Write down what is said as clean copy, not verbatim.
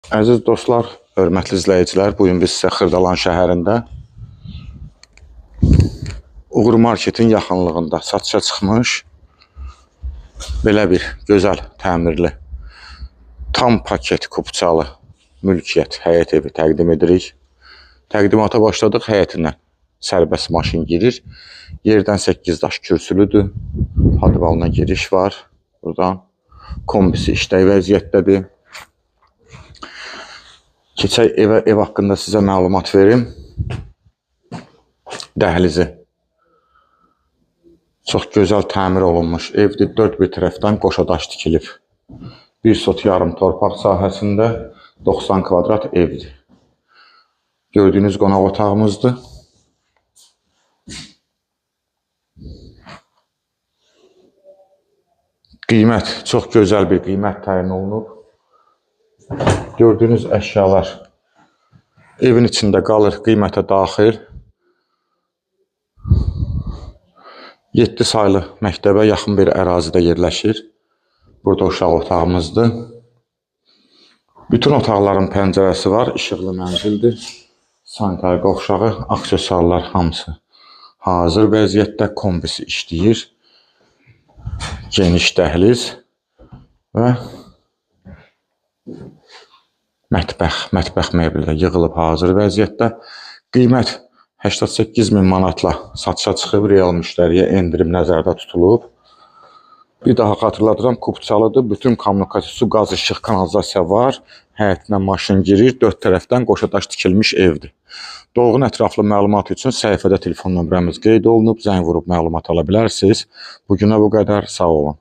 Əziz dostlar, hörmətli izləyicilər, bugün biz sizə Xırdalan şəhərində Uğur Marketin yaxınlığında satışa çıxmış belə bir gözəl təmirli tam paket kupçalı mülkiyyət həyət evi təqdim edirik. Təqdimata başladıq, həyətindən sərbəst maşın girir. Yerdən 8 daş kürsülüdür. Podvalına giriş var. Buradan kombisi işlək vəziyyətdədir. Keçək ev haqqında sizə məlumat verim. Dəhlizi çox gözəl təmir olunmuş evdir. 4 bir tərəfdən qoşadaş tikilib. 1 sot yarım torpaq sahəsində 90 kvadrat evdir. Gördüyünüz qonaq otağımızdır. Qiymət, çox gözəl bir qiymət təyin olunub. Gördüyünüz əşyalar evin içində qalır, qiymətə daxil. 7 saylı məktəbə yaxın bir ərazidə yerləşir. Burada uşaq otağımızdır. Bütün otaqların pəncərəsi var, işıqlı mənzildir. Sanitar qovşağı, aksesuarlar hamısı hazır vəziyyətdə, kombisi işləyir. Geniş dəhliz və mətbəx mebeli də yığılıb hazır vəziyyətdə. Qiymət 88.000 manatla satışa çıxıb, real müştəriyə endirim nəzərdə tutulub. Bir daha xatırladıram, kupçalıdır. Bütün kommunikasiya, su, qaz, işıq, kanalizasiya var. Həyətinə maşın girir, 4 tərəfdən qoşadaş tikilmiş evdir. Dolğun ətraflı məlumat üçün səhifədə telefon nömrəmiz qeyd olunub, zəng vurub məlumat ala bilərsiniz. Bugünə bu qədər, sağ olun.